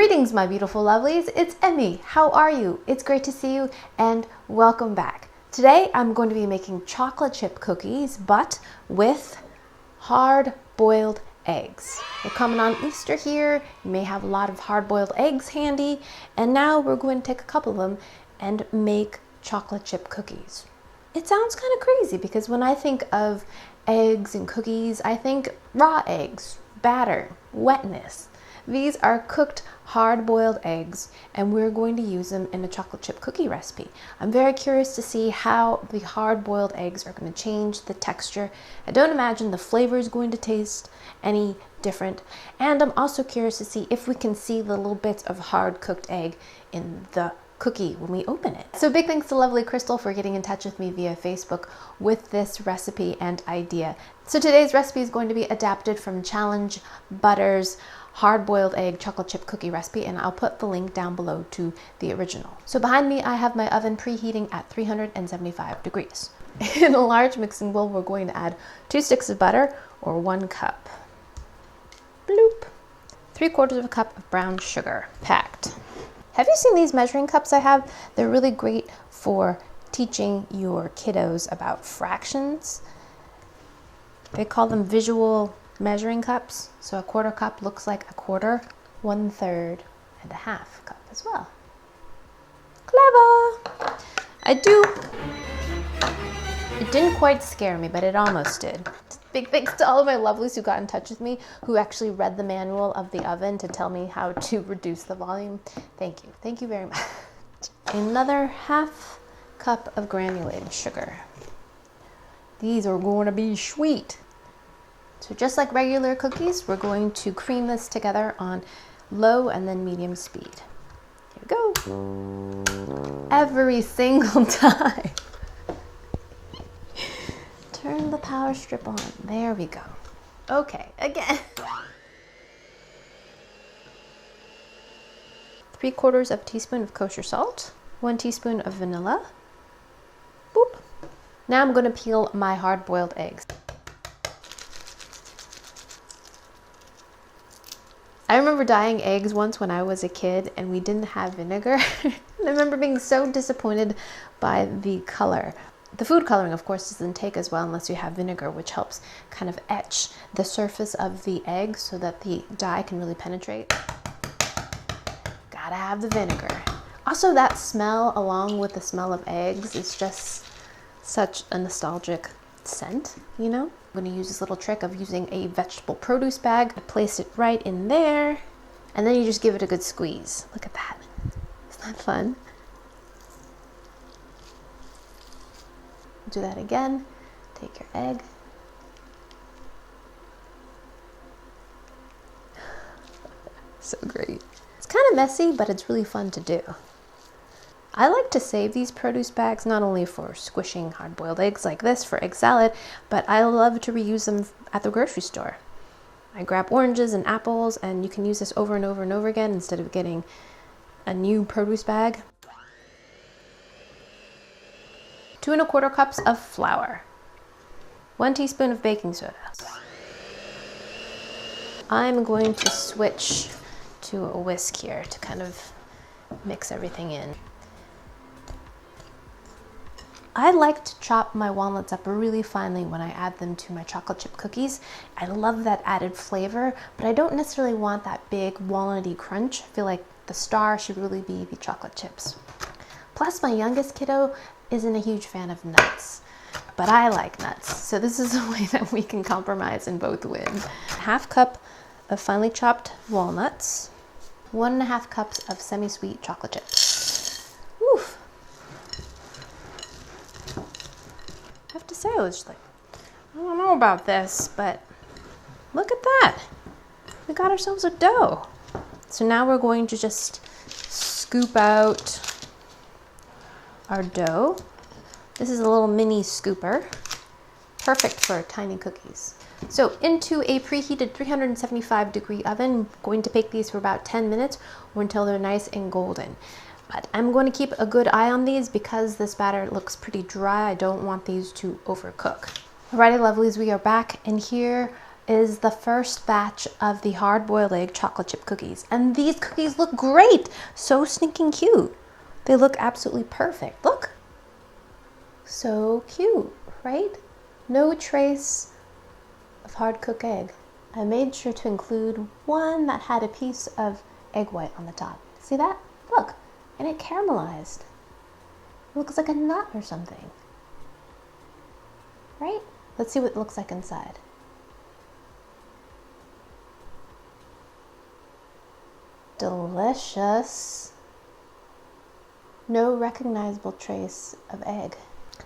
Greetings, my beautiful lovelies. It's Emmy. How are you? It's great to see you and welcome back. Today I'm going to be making chocolate chip cookies, but with hard-boiled eggs. We're coming on Easter here. You may have a lot of hard-boiled eggs handy, and now we're going to take a couple of them and make chocolate chip cookies. It sounds kind of crazy because when I think of eggs and cookies, I think raw eggs, batter, wetness. These are cooked hard-boiled eggs, and we're going to use them in a chocolate chip cookie recipe. I'm very curious to see how the hard-boiled eggs are going to change the texture. I don't imagine the flavor is going to taste any different, and I'm also curious to see if we can see the little bits of hard-cooked egg in the cookie when we open it. So big thanks to lovely Crystal for getting in touch with me via Facebook with this recipe and idea. So today's recipe is going to be adapted from Challenge Butter's hard-boiled egg chocolate chip cookie recipe, and I'll put the link down below to the original. So behind me I have my oven preheating at 375 degrees. In a large mixing bowl we're going to add 2 sticks of butter, or 1 cup. Bloop. 3/4 cup of brown sugar, packed. Have you seen these measuring cups I have? They're really great for teaching your kiddos about fractions. They call them visual measuring cups. So a 1/4 cup looks like a quarter, 1/3, and a 1/2 cup as well. Clever! It didn't quite scare me, but it almost did. Big thanks to all of my lovelies who got in touch with me, who actually read the manual of the oven to tell me how to reduce the volume. Thank you. Thank you very much. Another 1/2 cup of granulated sugar. These are going to be sweet. So just like regular cookies, we're going to cream this together on low and then medium speed. Here we go. Every single time. Turn the power strip on. There we go. Okay, again. 3/4 teaspoon of kosher salt. 1 teaspoon of vanilla. Boop. Now I'm going to peel my hard-boiled eggs. I remember dyeing eggs once when I was a kid and we didn't have vinegar. I remember being so disappointed by the color. The food coloring, of course, doesn't take as well unless you have vinegar, which helps kind of etch the surface of the egg so that the dye can really penetrate. Gotta have the vinegar. Also, that smell, along with the smell of eggs, is just such a nostalgic scent, you know? I'm going to use this little trick of using a vegetable produce bag. I place it right in there, and then you just give it a good squeeze. Look at that. Isn't that fun? Do that again. Take your egg. So great. It's kind of messy, but it's really fun to do. I like to save these produce bags not only for squishing hard-boiled eggs like this for egg salad, but I love to reuse them at the grocery store. I grab oranges and apples, and you can use this over and over and over again instead of getting a new produce bag. 2 1/4 cups of flour. 1 teaspoon of baking soda. I'm going to switch to a whisk here to kind of mix everything in. I like to chop my walnuts up really finely when I add them to my chocolate chip cookies. I love that added flavor, but I don't necessarily want that big walnutty crunch. I feel like the star should really be the chocolate chips. Plus, my youngest kiddo isn't a huge fan of nuts, but I like nuts. So this is a way that we can compromise and both win. 1/2 cup of finely chopped walnuts. 1 1/2 cups of semi-sweet chocolate chips. Oof. I have to say, I was just like, I don't know about this, but look at that. We got ourselves a dough. So now we're going to just scoop out our dough. This is a little mini scooper, perfect for tiny cookies. So into a preheated 375 degree oven, I'm going to bake these for about 10 minutes or until they're nice and golden. But I'm going to keep a good eye on these because this batter looks pretty dry. I don't want these to overcook. Alrighty lovelies, we are back, and here is the first batch of the hard-boiled egg chocolate chip cookies. And these cookies look great. So stinking cute. They look absolutely perfect. Look. So cute, right? No trace of hard cooked egg. I made sure to include one that had a piece of egg white on the top. See that? Look. And it caramelized. It looks like a nut or something. Right? Let's see what it looks like inside. Delicious. No recognizable trace of egg.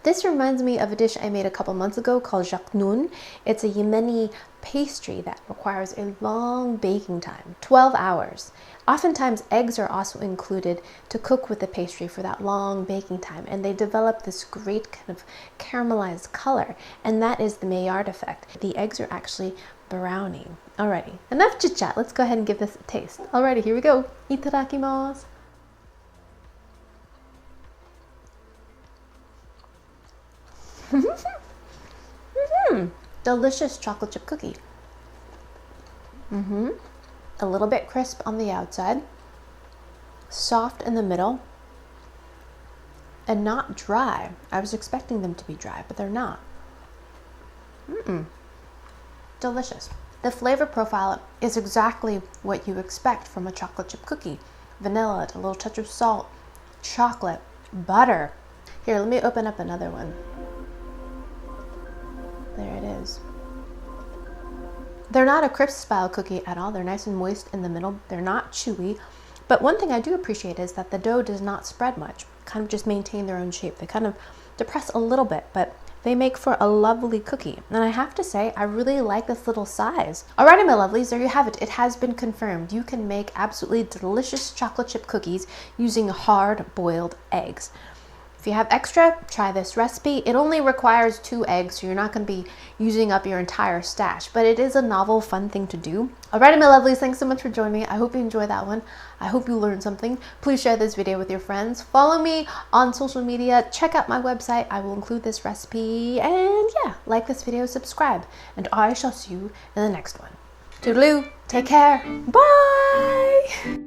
This reminds me of a dish I made a couple months ago called jacnoun. It's a Yemeni pastry that requires a long baking time, 12 hours. Oftentimes eggs are also included to cook with the pastry for that long baking time, and they develop this great kind of caramelized color, and that is the Maillard effect. The eggs are actually browning. Alrighty, enough chit chat. Let's go ahead and give this a taste. Alrighty, here we go. Itadakimasu. Delicious chocolate chip cookie. A little bit crisp on the outside, soft in the middle, and not dry. I was expecting them to be dry, but they're not. Delicious. The flavor profile is exactly what you expect from a chocolate chip cookie. Vanilla, a little touch of salt, chocolate, butter. Here, let me open up another one. There it is. They're not a crisp style cookie at all. They're nice and moist in the middle. They're not chewy. But one thing I do appreciate is that the dough does not spread much. Kind of just maintain their own shape. They kind of depress a little bit, but they make for a lovely cookie. And I have to say, I really like this little size. Alrighty, my lovelies, there you have it. It has been confirmed. You can make absolutely delicious chocolate chip cookies using hard-boiled eggs. If you have extra, try this recipe. It only requires 2 eggs, so you're not going to be using up your entire stash, but it is a novel, fun thing to do. Alrighty, my lovelies, thanks so much for joining me. I hope you enjoyed that one. I hope you learned something. Please share this video with your friends. Follow me on social media. Check out my website. I will include this recipe. And yeah, like this video, subscribe. And I shall see you in the next one. Toodaloo. Take care. Bye.